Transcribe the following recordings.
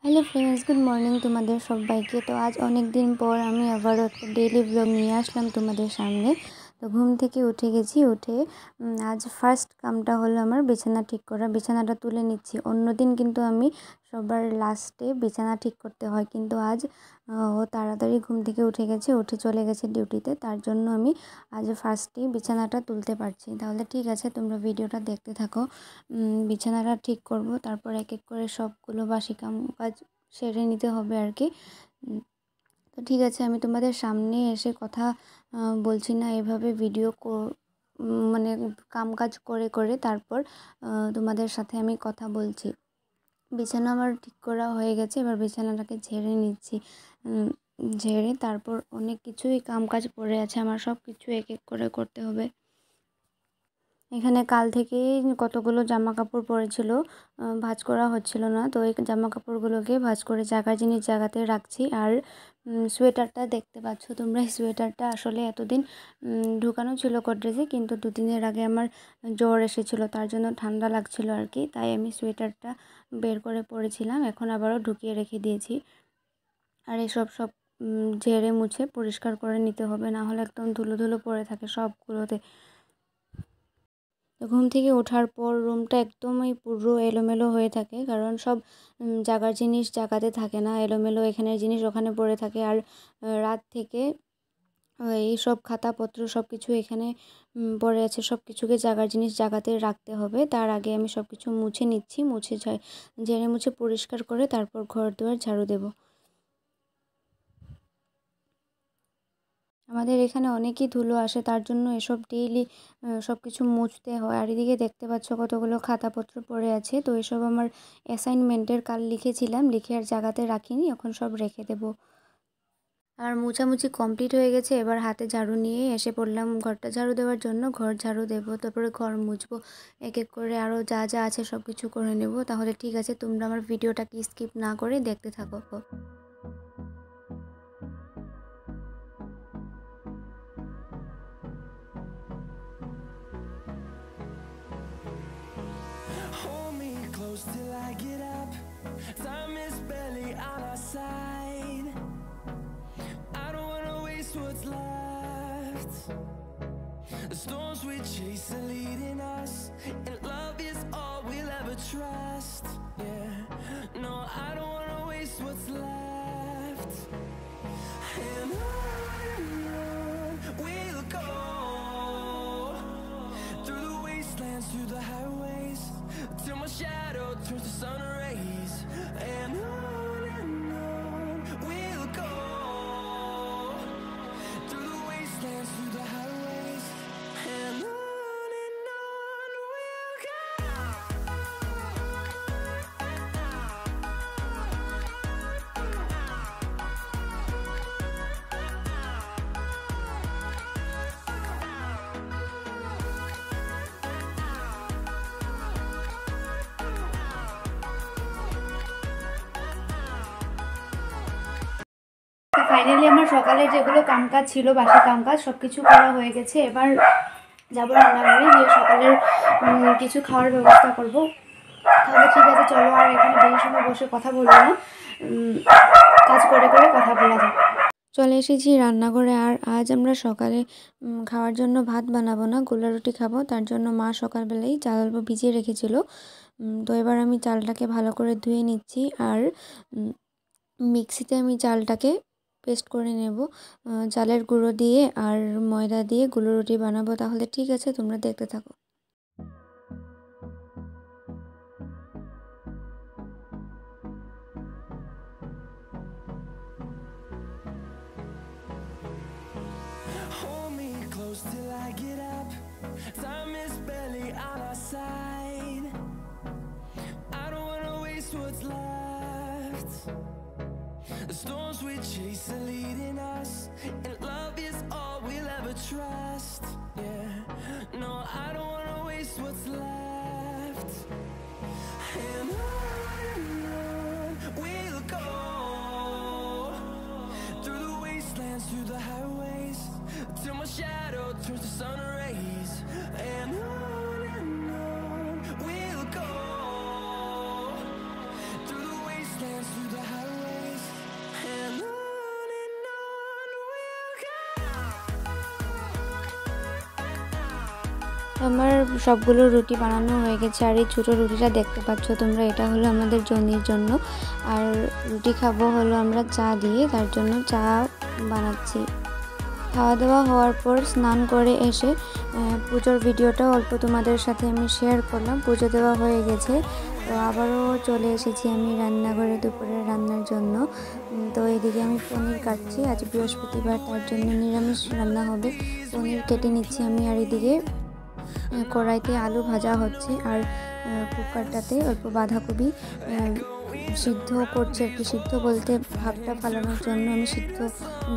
Hello friends, good morning তোমাদের সবাইকে। তো আজ অনেক দিন পর আমি আবারও একটা ডেইলি ব্লগ নিয়ে আসলাম তোমাদের সামনে। তো ঘুম থেকে উঠে গেছি, উঠে আজ ফার্স্ট কামটা হলো আমার বিছানা ঠিক করা। বিছানাটা তুলে নিচ্ছি। অন্যদিন কিন্তু আমি সবার লাস্টে বিছানা ঠিক করতে হয়, কিন্তু আজ ও তাড়াতাড়ি ঘুম থেকে উঠে গেছে, উঠে চলে গেছে ডিউটিতে। তার জন্য আমি আজ ফার্স্টেই বিছানাটা তুলতে পারছি। তাহলে ঠিক আছে, তোমরা ভিডিওটা দেখতে থাকো। বিছানাটা ঠিক করব, তারপর এক এক করে সবগুলো বাসি কাজ সেরে নিতে হবে আর কি। তো ঠিক আছে, আমি তোমাদের সামনে এসে কথা বলছি না, এভাবে ভিডিও মানে কাজ করে করে তারপর তোমাদের সাথে আমি কথা বলছি। বিছানা আমার ঠিক করা হয়ে গেছে, এবার বিছানাটাকে ঝেড়ে নিচ্ছি। ঝেড়ে তারপর অনেক কিছুই কাজ পড়ে আছে, আমার সব কিছু এক এক করে করতে হবে। এখানে কাল থেকেই কতগুলো জামা কাপড় পরেছিল, ভাঁজ করা হচ্ছিল না, তো এই জামা কাপড়গুলোকে ভাঁজ করে জায়গার জিনিস জায়গাতে রাখছি। আর সোয়েটারটা দেখতে পাচ্ছ তোমরা, এই সোয়েটারটা আসলে এতদিন ঢুকানো ছিল গোদরেজে, কিন্তু দুদিনের আগে আমার জ্বর এসেছিলো, তার জন্য ঠান্ডা লাগছিল আর কি, তাই আমি সোয়েটারটা বের করে পরেছিলাম। এখন আবারও ঢুকিয়ে রেখে দিয়েছি। আর এসব সব ঝেড়ে মুছে পরিষ্কার করে নিতে হবে, না হলে একদম ধুলো ধুলো পড়ে থাকে সবগুলোতে। তো ঘুম থেকে ওঠার পর রুমটা একদমই পুরো এলোমেলো হয়ে থাকে, কারণ সব জায়গার জিনিস জায়গাতে থাকে না, এলোমেলো এখানের জিনিস ওখানে পড়ে থাকে। আর রাত থেকে এই সব খাতাপত্র সব কিছু এখানে পড়ে আছে, সব কিছুকে জায়গার জিনিস জায়গাতে রাখতে হবে। তার আগে আমি সব কিছু মুছে নিচ্ছি, ঝেড়ে মুছে পরিষ্কার করে তারপর ঘর দুয়ার ঝাড়ু দেবো। আমাদের এখানে অনেকই ধুলো আসে, তার জন্য এসব ডেইলি সব কিছু মুছতে হয়। আর এদিকে দেখতে পাচ্ছ কতগুলো খাতাপত্র পড়ে আছে, তো এসব আমার অ্যাসাইনমেন্টের কাল লিখেছিলাম, লিখে আর জায়গাতে রাখিনি, এখন সব রেখে দেব। আর মোছামুছি কমপ্লিট হয়ে গেছে, এবার হাতে ঝাড়ু নিয়ে এসে পড়লাম ঘরটা ঝাড়ু দেওয়ার জন্য। ঘর ঝাড়ু দেবো, তারপরে ঘর মুছবো, এক এক করে আরও যা যা আছে সব কিছু করে নেব। তাহলে ঠিক আছে, তোমরা আমার ভিডিওটাকে স্কিপ না করে দেখতে থাকো। Hold me close till I get up. Time is barely on our side. I don't wanna waste what's left. The storms we chase are leading us, and love is all we'll ever trust. Yeah, no, I don't wanna waste what's left. And on we'll go, through the wastelands, through the highways, till my shadow turns to sun rays. And on we'll go, through the wastelands, through the highways. And on we'll go. Finally আমার সকালের যেগুলো কাজ ছিল, বাসি কাজ সব কিছু করা হয়ে গেছে। এবার যাবো রান্নাঘরে, গিয়ে সকালের কিছু খাওয়ার ব্যবস্থা করব। তাহলে ঠিক আছে, চলো আর এখানে বেশি সময় বসে কথা বলবো না, কাজ করে করে কথা বলা যাক। চলে এসেছি রান্নাঘরে। আর আজ আমরা সকালে খাওয়ার জন্য ভাত বানাবো না, গোলা রুটি খাবো। তার জন্য মা সকালবেলায় চাল অল্প ভিজিয়ে রেখেছিল, তো এবার আমি চালটাকে ভালো করে ধুয়ে নিচ্ছি। আর মিক্সিতে আমি চালটাকে পেস্ট করে নেব, চালের গুঁড়ো দিয়ে আর ময়দা দিয়ে গুলো রুটি বানাবো। তাহলে ঠিক আছে, তোমরা দেখতে থাকো। Hold me close till I get up. Time is barely on our side. I don't wanna waste what's left. The storms we chase are leading us, and love is all we'll ever trust. Yeah, no, I don't wanna waste what's left. And on we'll go, through the wastelands, through the highways, till my shadow turns to sun rays. And on we'll go, through the wastelands, through the আমার সবগুলো রুটি বানানো হয়ে গেছে। আর এই ছোটো রুটিটা দেখতে পাচ্ছ তোমরা, এটা হলো আমাদের জনির জন্য। আর রুটি খাবো হলো আমরা চা দিয়ে, তার জন্য চা বানাচ্ছি। খাওয়া দাওয়া হওয়ার পর স্নান করে এসে পুজোর ভিডিওটা অল্প তোমাদের সাথে আমি শেয়ার করলাম। পুজো দেওয়া হয়ে গেছে, তো আবারও চলে এসেছি আমি রান্নাঘরে দুপুরের রান্নার জন্য। তো এদিকে আমি পনির কাটছি, আজ বৃহস্পতিবার, তার জন্য নিরামিষ রান্না হবে। পনির কেটে নিচ্ছি আমি, আর এদিকে কড়াইতে আলু ভাজা হচ্ছে, আর কুকারটাতে অল্প বাঁধাকপি সিদ্ধ করছে আর কি। সিদ্ধ বলতে ভাপটা ফালানোর জন্য আমি সিদ্ধ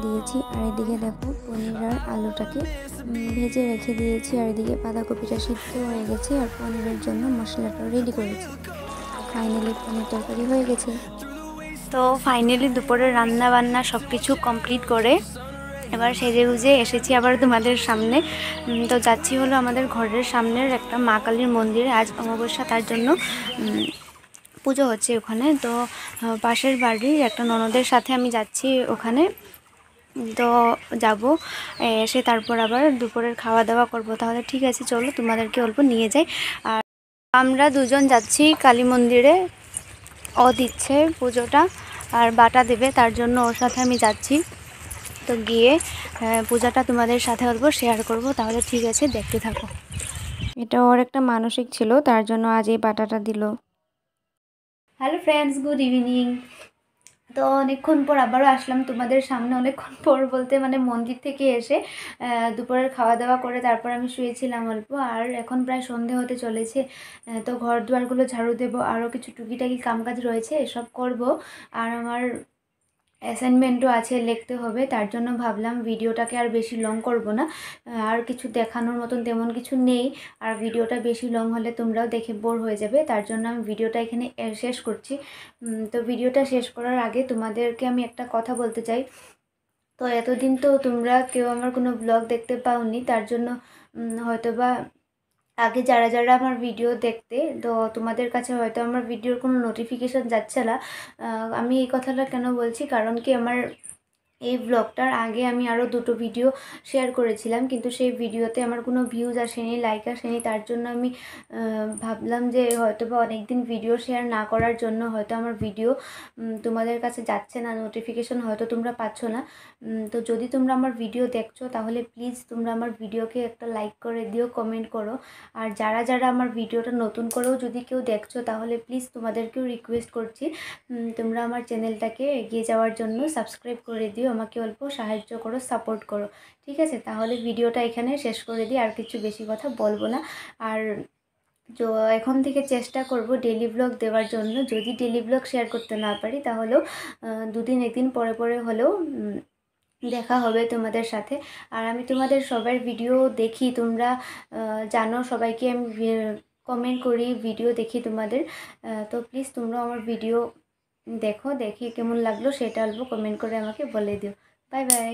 দিয়েছি। আর এদিকে দেখো পনির আর আলুটাকে ভেজে রেখে দিয়েছি, আর এদিকে বাঁধাকপিটা সিদ্ধ হয়ে গেছে, আর পনিরের জন্য মশলাটা রেডি করেছি। ফাইনালি পনির তরকারি হয়ে গেছে। তো ফাইনালি দুপুরের রান্না বান্না সব কিছু কমপ্লিট করে এবার সেজে গুজে এসেছি আবার তোমাদের সামনে। তো যাচ্ছি হলো আমাদের ঘরের সামনের একটা মা কালীর মন্দিরে, আজ অমাবস্যা, তার জন্য পুজো হচ্ছে ওখানে। তো পাশের বাড়ির একটা ননদের সাথে আমি যাচ্ছি ওখানে। তো যাব, এসে তারপর আবার দুপুরের খাওয়া দাওয়া করব। তাহলে ঠিক আছে, চলো তোমাদেরকে অল্প নিয়ে যাই। আর আমরা দুজন যাচ্ছি কালী মন্দিরে, ও দিচ্ছে পুজোটা আর বাটা দেবে, তার জন্য ওর সাথে আমি যাচ্ছি। তো গিয়ে পূজাটা তোমাদের সাথে অল্প শেয়ার করব। তাহলে ঠিক আছে, দেখতে থাকো। এটা ওর একটা মানসিক ছিল, তার জন্য আজ এই বাটাটা দিল। Hello friends, good evening. তো অনেকক্ষণ পর আবারও আসলাম তোমাদের সামনে। অনেকক্ষণ পর বলতে মানে মন্দির থেকে এসে দুপুরের খাওয়া দাওয়া করে তারপর আমি শুয়েছিলাম অল্প। আর এখন প্রায় সন্ধে হতে চলেছে। তো ঘর দুয়ারগুলো ঝাড়ু দেবো, আরও কিছু টুকিটাকি কামকাজ রয়েছে, এসব করব। আর আমার অ্যাসাইনমেন্টও আছে, লিখতে হবে, তার জন্য ভাবলাম ভিডিওটাকে আর বেশি লং করব না। আর কিছু দেখানোর মতন তেমন কিছু নেই, আর ভিডিওটা বেশি লং হলে তোমরাও দেখে বোর হয়ে যাবে, তার জন্য আমি ভিডিওটা এখানে শেষ করছি। তো ভিডিওটা শেষ করার আগে তোমাদেরকে আমি একটা কথা বলতে চাই। তো এতদিন তো তোমরা কেউ আমার কোনো ব্লগ দেখতে পাওনি, তার জন্য হয়তোবা আগে যারা যারা আমার ভিডিও দেখতে, তো তোমাদের কাছে হয়তো আমার ভিডিওর কোনো নোটিফিকেশান যাচ্ছে না। আমি এই কথাটা কেন বলছি, কারণ কি আমার এই ব্লগটার আগে আমি আরও দুটো ভিডিও শেয়ার করেছিলাম, কিন্তু সেই ভিডিওতে আমার কোনো ভিউজ আসেনি, লাইক আসেনি। তার জন্য আমি ভাবলাম যে হয়তো বা অনেক দিন ভিডিও শেয়ার না করার জন্য হয়তো আমার ভিডিও তোমাদের কাছে যাচ্ছে না, নোটিফিকেশন হয়তো তোমরা পাচ্ছ না। তো যদি তোমরা আমার ভিডিও দেখছো তাহলে প্লিজ তোমরা আমার ভিডিওকে একটা লাইক করে দিও, কমেন্ট করো। আর যারা যারা আমার ভিডিওটা নতুন করেও যদি কেউ দেখছো তাহলে প্লিজ তোমাদেরকেও রিকোয়েস্ট করছি, তোমরা আমার চ্যানেলটাকে এগিয়ে যাওয়ার জন্য সাবস্ক্রাইব করে দিও, আমাকে অল্প সাহায্য করো, সাপোর্ট করো, ঠিক আছে? তাহলে ভিডিওটা এখানে শেষ করে দিই, আর কিছু বেশি কথা বলবো না। আর তো এখন থেকে চেষ্টা করব ডেলি ব্লগ দেওয়ার জন্য। যদি ডেলি ব্লগ শেয়ার করতে না পারি তাহলেও দুদিন একদিন পরে পরে হলেও দেখা হবে তোমাদের সাথে। আর আমি তোমাদের সবার ভিডিও দেখি, তোমরা জানো, সবাইকে আমি কমেন্ট করি, ভিডিও দেখি তোমাদের। তো প্লিজ তোমরা আমার ভিডিও দেখো, দেখি কেমন লাগলো সেটা অল্প কমেন্ট করে আমাকে বলে দিও। Bye bye.